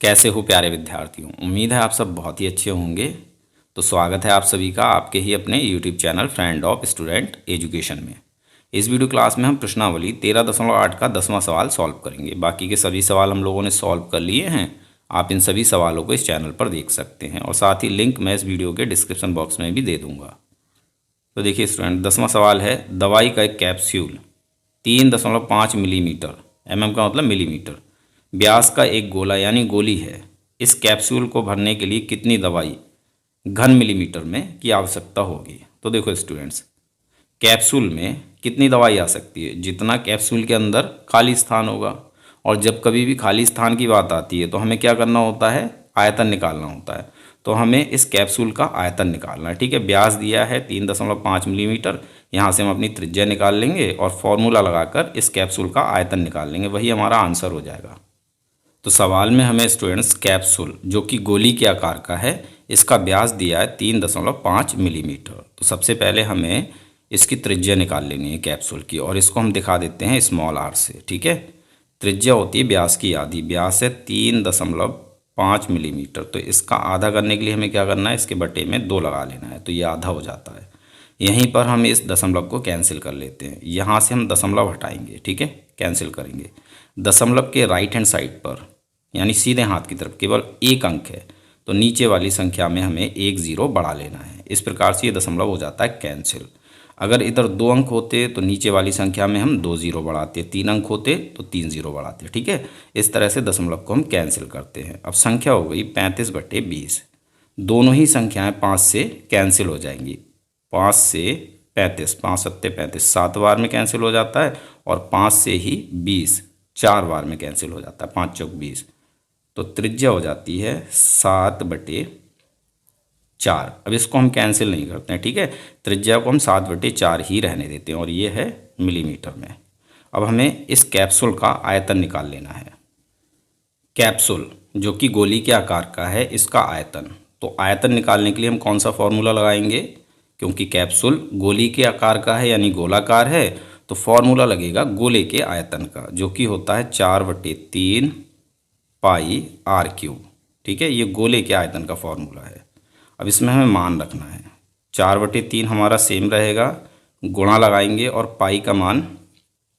कैसे हो प्यारे विद्यार्थियों। उम्मीद है आप सब बहुत ही अच्छे होंगे। तो स्वागत है आप सभी का आपके ही अपने YouTube channel friend of student education में। इस वीडियो क्लास में हम प्रश्नावली 13.8 का 10वां सवाल सॉल्व करेंगे। बाकी के सभी सवाल हम लोगों ने सॉल्व कर लिए हैं। आप इन सभी सवालों को इस चैनल पर देख सकते हैं और साथ ही लिंक मैं इस वीडियो के डिस्क्रिप्शन बॉक्स में भी दे दूँगा। तो देखिए स्टूडेंट, 10वां सवाल है, दवाई का एक कैप्सूल 3.5 मिलीमीटर, का मतलब मिलीमीटर, व्यास का एक गोला यानी गोली है। इस कैप्सूल को भरने के लिए कितनी दवाई घन मिलीमीटर में की आवश्यकता होगी। तो देखो स्टूडेंट्स, कैप्सूल में कितनी दवाई आ सकती है, जितना कैप्सूल के अंदर खाली स्थान होगा। और जब कभी भी खाली स्थान की बात आती है तो हमें क्या करना होता है, आयतन निकालना होता है। तो हमें इस कैप्सूल का आयतन निकालना है। ठीक है, व्यास दिया है 3.5 मिलीमीटर। यहाँ से हम अपनी त्रिज्या निकाल लेंगे और फॉर्मूला लगाकर इस कैप्सूल का आयतन निकाल लेंगे, वही हमारा आंसर हो जाएगा। तो सवाल में हमें स्टूडेंट्स कैप्सूल जो कि गोली के आकार का है, इसका व्यास दिया है 3.5 मिलीमीटर। तो सबसे पहले हमें इसकी त्रिज्या निकाल लेनी है कैप्सूल की, और इसको हम दिखा देते हैं स्मॉल आर से। ठीक है, त्रिज्या होती है व्यास की आधी, व्यास है 3.5 मिलीमीटर। तो इसका आधा करने के लिए हमें क्या करना है, इसके बटे में 2 लगा लेना है, तो ये आधा हो जाता है। यहीं पर हम इस दशमलव को कैंसिल कर लेते हैं, यहाँ से हम दशमलव हटाएंगे। ठीक है, कैंसिल करेंगे। दशमलव के राइट हैंड साइड पर यानी सीधे हाथ की तरफ केवल एक अंक है, तो नीचे वाली संख्या में हमें एक जीरो बढ़ा लेना है। इस प्रकार से ये दशमलव हो जाता है कैंसिल। अगर इधर 2 अंक होते तो नीचे वाली संख्या में हम 2 जीरो बढ़ाते, 3 अंक होते तो 3 जीरो बढ़ाते। ठीक है, इस तरह से दशमलव को हम कैंसिल करते हैं। अब संख्या हो गई 35/20। दोनों ही संख्याएं 5 से कैंसिल हो जाएंगी। 5 से 35, 5 सत्ते 35, 7 बार में कैंसिल हो जाता है। और 5 से ही 20 4 बार में कैंसिल हो जाता है, 5 चौक 20। तो त्रिज्या हो जाती है 7/4। अब इसको हम कैंसिल नहीं करते हैं। ठीक है, त्रिज्या को हम 7/4 ही रहने देते हैं, और ये है मिलीमीटर में। अब हमें इस कैप्सूल का आयतन निकाल लेना है। कैप्सूल जो कि गोली के आकार का है, इसका आयतन। तो आयतन निकालने के लिए हम कौन सा फॉर्मूला लगाएंगे, क्योंकि कैप्सूल गोली के आकार का है यानी गोलाकार है, तो फॉर्मूला लगेगा गोले के आयतन का, जो कि होता है 4/3 पाई r³। ठीक है, ये गोले के आयतन का फॉर्मूला है। अब इसमें हमें मान रखना है, 4/3 हमारा सेम रहेगा, गुणा लगाएंगे और पाई का मान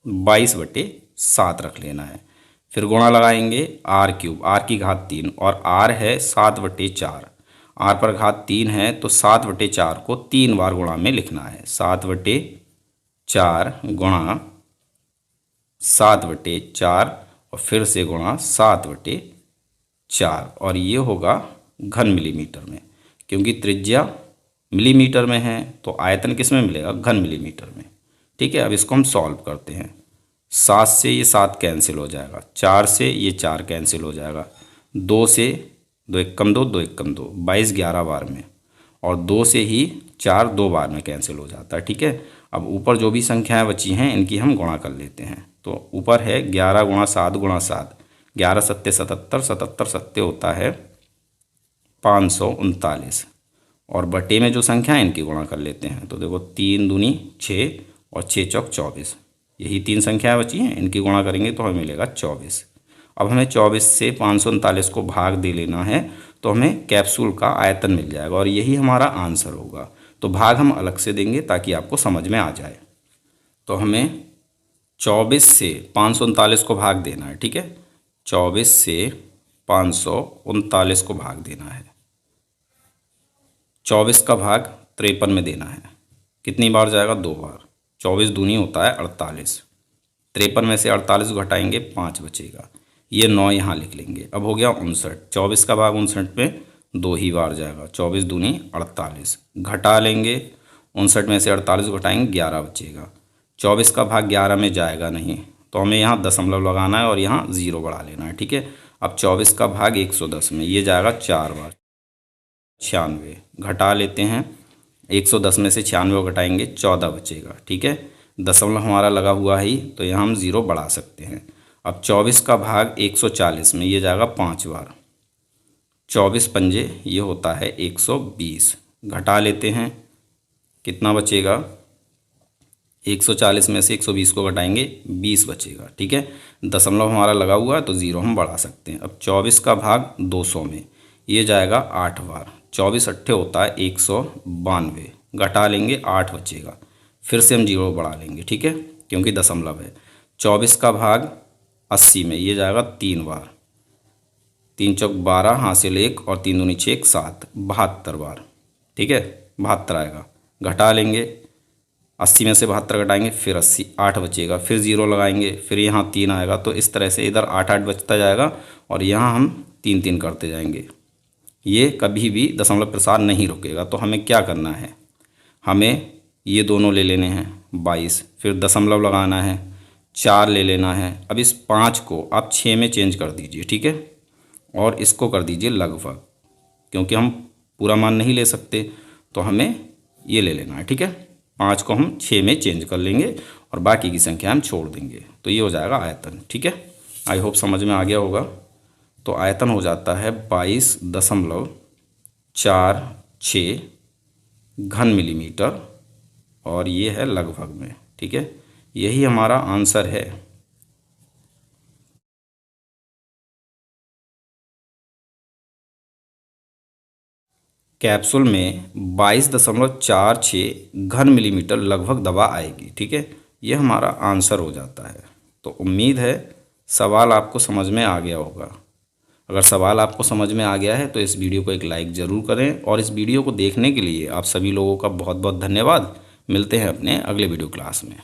22/7 रख लेना है। फिर गुणा लगाएंगे r³, r की घात 3, और r है 7/4। r पर घात 3 है तो 7/4 को 3 बार गुणा में लिखना है। 7/4 गुणा 7/4 और फिर से गुणा 7/4, और ये होगा घन मिलीमीटर में। क्योंकि त्रिज्या मिलीमीटर में है तो आयतन किस में मिलेगा, घन मिलीमीटर में। ठीक है, अब इसको हम सॉल्व करते हैं। 7 से ये 7 कैंसिल हो जाएगा, 4 से ये 4 कैंसिल हो जाएगा, 2 से 2 एकम 2, 2 एकम 2, 22 11 बार में, और 2 से ही 4 2 बार में कैंसिल हो जाता है। ठीक है, अब ऊपर जो भी संख्याएं बची हैं इनकी हम गुणा कर लेते हैं। तो ऊपर है 11 × 7 × 7, 11 सत्ते 77, 77 सत्ते होता है 539, और बटे में जो संख्या है इनकी गुणा कर लेते हैं। तो देखो 3 दूनी 6 और 6 चौक 24, यही 3 संख्याएं बची हैं, इनकी गुणा करेंगे तो हमें मिलेगा 24। अब हमें 24 से 539 को भाग दे लेना है, तो हमें कैप्सूल का आयतन मिल जाएगा, और यही हमारा आंसर होगा। तो भाग हम अलग से देंगे ताकि आपको समझ में आ जाए। तो हमें 24 से 539 को भाग देना है। ठीक है, 24 से 539 को भाग देना है। 24 का भाग 53 में देना है। कितनी बार जाएगा, 2 बार। 24 दूनी होता है 48, 53 में से 48 को घटाएंगे 5 बचेगा, ये 9 यहाँ लिख लेंगे। अब हो गया 59, 24 का भाग 59 में 2 ही बार जाएगा, 24 दूनी 48, घटा लेंगे 59 में से 48 घटाएंगे 11 बचेगा। 24 का भाग 11 में जाएगा नहीं, तो हमें यहाँ दशमलव लगाना है और यहाँ 0 बढ़ा लेना है। ठीक है, अब 24 का भाग 110 में ये जाएगा 4 बार, 96, घटा लेते हैं। 110 में से 96 घटाएंगे 14 बचेगा। ठीक है, दशमलव हमारा लगा हुआ है, तो यहाँ हम 0 बढ़ा सकते हैं। अब 24 का भाग 140 में ये जाएगा 5 बार, 24 पंजे ये होता है 120, घटा लेते हैं, कितना बचेगा 140 में से 120 को घटाएंगे 20 बचेगा। ठीक है, दशमलव हमारा लगा हुआ है तो ज़ीरो हम बढ़ा सकते हैं। अब 24 का भाग 200 में, ये जाएगा 8 बार। 24 अट्ठे होता है 192, घटा लेंगे 8 बचेगा, फिर से हम जीरो बढ़ा लेंगे। ठीक है, क्योंकि दशमलव है। 24 का भाग 80 में, ये जाएगा 3 बार। 3 चौक 12, हासिल 1 और 3 दूनी 6, 7, 72 बार। ठीक है, 72 आएगा, घटा लेंगे 80 में से 72 घटाएंगे, फिर 80, 8 बचेगा, फिर ज़ीरो लगाएंगे, फिर यहाँ 3 आएगा। तो इस तरह से इधर 8 8 बचता जाएगा और यहाँ हम 3 3 करते जाएंगे। ये कभी भी दशमलव प्रसार नहीं रुकेगा। तो हमें क्या करना है, हमें ये दोनों ले लेने हैं 22, फिर दशमलव लगाना है, 4 ले लेना है। अब इस 5 को आप 6 में चेंज कर दीजिए। ठीक है, और इसको कर दीजिए लगभग, क्योंकि हम पूरा मान नहीं ले सकते तो हमें ये ले लेना है। ठीक है, 5 को हम 6 में चेंज कर लेंगे और बाकी की संख्या हम छोड़ देंगे, तो ये हो जाएगा आयतन। ठीक है, आई होप समझ में आ गया होगा। तो आयतन हो जाता है 22.46 घन मिलीमीटर, और ये है लगभग में। ठीक है, यही हमारा आंसर है। कैप्सूल में 22.46 घन मिलीमीटर लगभग दवा आएगी। ठीक है, ये हमारा आंसर हो जाता है। तो उम्मीद है सवाल आपको समझ में आ गया होगा। अगर सवाल आपको समझ में आ गया है तो इस वीडियो को एक लाइक ज़रूर करें, और इस वीडियो को देखने के लिए आप सभी लोगों का बहुत बहुत धन्यवाद। मिलते हैं अपने अगले वीडियो क्लास में।